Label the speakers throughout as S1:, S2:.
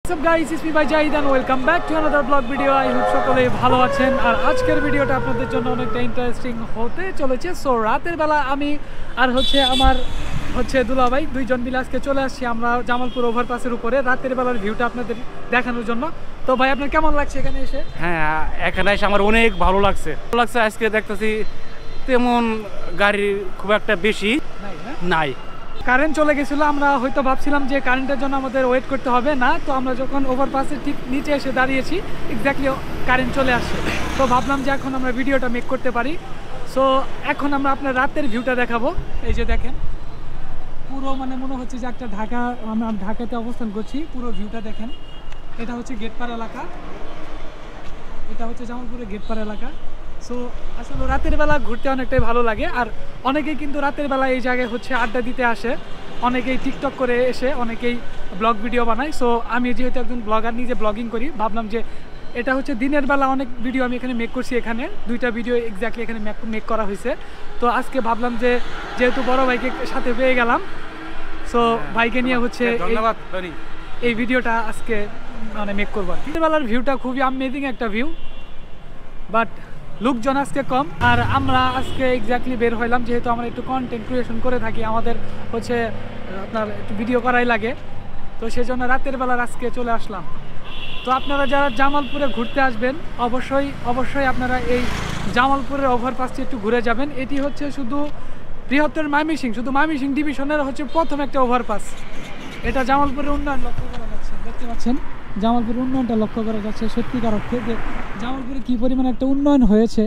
S1: What's up guys, it's me by Jahid and welcome back to another vlog video. I hope সকলে ভালো আছেন আর আজকের ভিডিওটা আপনাদের জন্য অনেকটা ইন্টারেস্টিং হতে চলেছে। সো রাতের বেলা আমি আর আমার দুলাভাই দুইজন মিলে আজকে চলে আসছি আমরা জামালপুর ওভারপাসের উপরে রাতের বেলার ভিউটা আপনাদের দেখানোর জন্য। তো ভাই আপনার কেমন লাগছে এখানে এসে?
S2: হ্যাঁ, এখানে এসে আমার অনেক ভালো লাগছে। আজকে দেখতেছি তেমন গাড়ি খুব একটা বেশি নাই।
S1: কারেন্ট চলে গেছিলো, আমরা হয়তো ভাবছিলাম যে কারেন্টের জন্য আমাদের ওয়েট করতে হবে না, তো আমরা যখন ওভারপাসের ঠিক নিচে এসে দাঁড়িয়েছি এক্স্যাক্টলি কারেন্ট চলে আসছে। তো ভাবলাম যে এখন আমরা ভিডিওটা মেক করতে পারি। সো এখন আমরা আপনার রাতের ভিউটা দেখাবো। এই যে দেখেন পুরো মনে হচ্ছে যে একটা আমরা ঢাকাতে অবস্থান করছি। পুরো ভিউটা দেখেন, এটা হচ্ছে গেটপাড় এলাকা, এটা হচ্ছে জামালপুরের গেটপাড় এলাকা। সো আসলে রাতের বেলা ঘুরতে অনেকটাই ভালো লাগে আর অনেকেই কিন্তু রাতের বেলা এই জায়গায় আড্ডা দিতে আসে, অনেকেই টিকটক করে এসে অনেকেই ব্লগ ভিডিও বানায়। সো আমি যেহেতু একজন ব্লগার, নিজে ব্লগিং করি, ভাবলাম যে এটা হচ্ছে দিনের বেলা অনেক ভিডিও আমি এখানে মেক করছি, এখানে দুইটা ভিডিও এক্স্যাক্টলি এখানে মেক করা হয়েছে। তো আজকে ভাবলাম যে যেহেতু বড় ভাইকে সাথে পেয়ে গেলাম, সো ভাইকে নিয়ে
S2: ধন্যবাদ
S1: এই ভিডিওটা আজকে মেক করবো। দিনের বেলার ভিউটা খুবই আমেজিং একটা ভিউ, বাট লোকজন আজকে কম। আর আমরা আজকে এক্স্যাক্টলি বের হইলাম যেহেতু আমরা একটু কন্টেন্ট ক্রিয়েশন করে থাকি, আমাদের আপনার একটু ভিডিও করাই লাগে, তো সেই জন্য রাতের বেলার আজকে চলে আসলাম। তো আপনারা যারা জামালপুরে ঘুরতে আসবেন অবশ্যই আপনারা এই জামালপুরের ওভারপাসটি একটু ঘুরে যাবেন। এটি হচ্ছে শুধু বৃহত্তর ময়মনসিংহ, শুধু ময়মনসিংহ ডিভিশনের প্রথম একটা ওভারপাস। এটা জামালপুরের উন্নয়ন লক্ষ্য করা যাচ্ছে, দেখতে পাচ্ছেন জামালপুরের উন্নয়নটা লক্ষ্য করা যাচ্ছে। সত্যিকার অর্থে যে জামালপুরে কী পরিমাণ একটা উন্নয়ন হয়েছে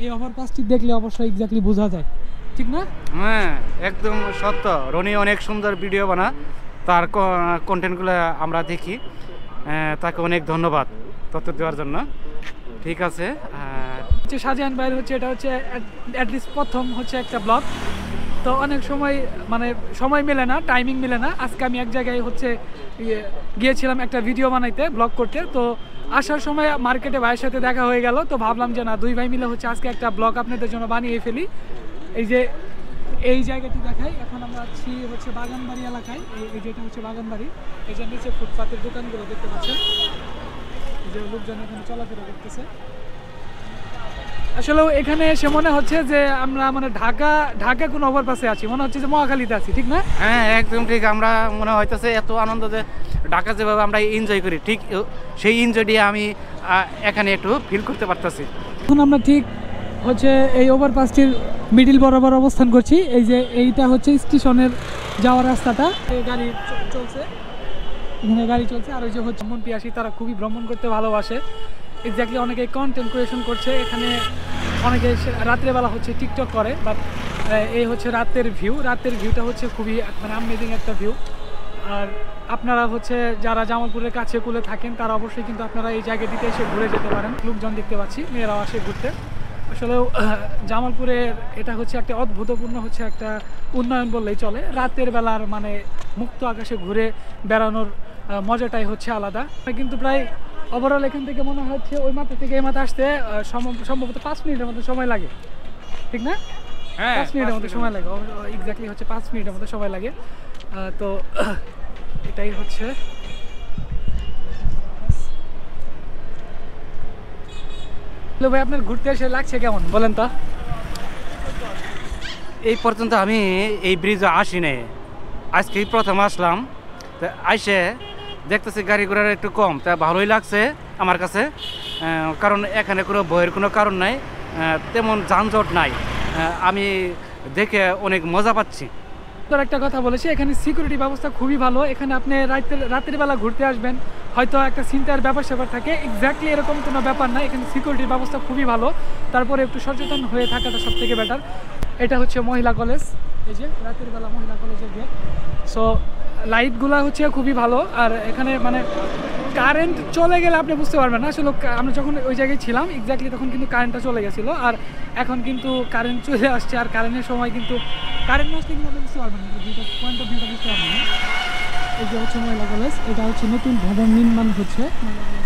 S1: এই ওভারপাসটি দেখলে অবশ্যই এক্স্যাক্টলি বোঝা যায়, ঠিক না?
S2: হ্যাঁ, একদম সত্য। রনি অনেক সুন্দর ভিডিও বানা, তার কন্টেন্টগুলো আমরা দেখি। তাকে অনেক ধন্যবাদ তথ্য দেওয়ার জন্য। ঠিক আছে,
S1: শাহজাহান ভাইয়ের এটা অ্যাটলিস্ট প্রথম একটা ব্লগ। তো অনেক সময় মেলে না, টাইমিং মেলে না। আজকে আমি এক জায়গায় গিয়েছিলাম একটা ভিডিও বানাইতে, ব্লগ করতে। তো আসার সময় মার্কেটে ভাইয়ের সাথে দেখা হয়ে গেল, তো ভাবলাম যে না, দুই ভাই মিলে আজকে একটা ব্লগ আপনাদের জন্য বানিয়ে ফেলি। এই যে এই জায়গাটি দেখাই, এখন আমরা আছি বাগানবাড়ি এলাকায়। এই যেটা বাগানবাড়ি, এই যে নিচে ফুটপাতের দোকানগুলো দেখতে পাচ্ছেন, এই যে লোকজন এখানে চলাফেরা করতেছে। আসলে এখানে এসে মনে হচ্ছে যে আমরা ঢাকা কোনো ওভারপাসে আছি, মনে হচ্ছে যে মহাখালীতে আছি, ঠিক না?
S2: হ্যাঁ, একদম ঠিক। আমরা মনে হইতেছে এত আনন্দ যে ঢাকা যেভাবে আমরা এনজয় করি, ঠিক সেই এনজয়টি আমি এখানে একটু ফিল করতে পারতেছি।
S1: এখন আমরা ঠিক এই ওভারপাসটির মিডিল বরাবর অবস্থান করছি। এই যে এইটা স্টেশনের যাওয়ার রাস্তাটা, গাড়ি চলছে, এখানে গাড়ি চলছে। আর ওই যে ভ্রমণ পিয়াসী, তারা খুবই ভ্রমণ করতে ভালোবাসে। এক্স্যাক্টলি অনেকে কন্টেন্ট ক্রিয়েশন করছে এখানে, অনেকে রাত্রেবেলা টিকটক করে। বাট এই রাতের ভিউটা খুবই আমেজিং একটা ভিউ। আর আপনারা যারা জামালপুরের কাছে কুলে থাকেন তারা অবশ্যই কিন্তু আপনারা এই জায়গাটিতে এসে ঘুরে যেতে পারেন। লোকজন দেখতে পাচ্ছি, মেয়েরাও আসে ঘুরতে। আসলেও জামালপুরের এটা একটা অদ্ভুতপূর্ণ একটা উন্নয়ন বললেই চলে। রাতের বেলার মুক্ত আকাশে ঘুরে বেড়ানোর মজাটাই আলাদা। কিন্তু প্রায় ওভারঅল এখান থেকে মনে হচ্ছে ওই মাথা থেকে এই মাথা আসতে সম্ভবত 5 মিনিটের মতো সময় লাগে, ঠিক না?
S2: হ্যাঁ,
S1: 5 মিনিটের মতো সময় লাগে, এক্স্যাক্টলি 5 মিনিটের মতো সময় লাগে। তো এটাই ভাই আপনার ঘুরতে এসে লাগছে কেমন বলেন তো?
S2: এই পর্যন্ত আমি এই ব্রিজে আসি নাই, আজকেই প্রথম আসলাম। তো আইসে দেখতেছি গাড়ি ঘোড়ার একটু কম, তা ভালোই লাগছে আমার কাছে। কারণ এখানে কোনো ভয়ের কোনো কারণ নাই, তেমন যানজট নাই। আমি দেখে অনেক মজা পাচ্ছি।
S1: তোর একটা কথা বলেছি, এখানে সিকিউরিটি ব্যবস্থা খুবই ভালো। এখানে আপনি রাতের বেলা ঘুরতে আসবেন, হয়তো একটা চিন্তার ব্যাপার থাকে, এক্স্যাক্টলি এরকম কোনো ব্যাপার না। এখানে সিকিউরিটির ব্যবস্থা খুবই ভালো, তারপরে একটু সচেতন হয়ে থাকাটা সব থেকে বেটার। এটা মহিলা কলেজ, এই যে রাতের বেলা মহিলা কলেজের গেট। সো লাইটগুলা খুবই ভালো। আর এখানে কারেন্ট চলে গেলে আপনি বুঝতে পারবেন না। আসলে আমরা যখন ওই জায়গায় ছিলাম এক্স্যাক্টলি তখন কিন্তু কারেন্টটা চলে গেছিলো, আর এখন কিন্তু কারেন্ট চলে আসছে। আর কারেন্টের সময় কিন্তু কারেন্ট আসলে কিন্তু আপনি বুঝতে পারবেন না, পয়েন্ট অফ ভিউটা বুঝতে পারবেন না। এই যে মহিলা কলেজ, এটা নতুন ভবন নির্মাণ হচ্ছে মহিলা কলেজ।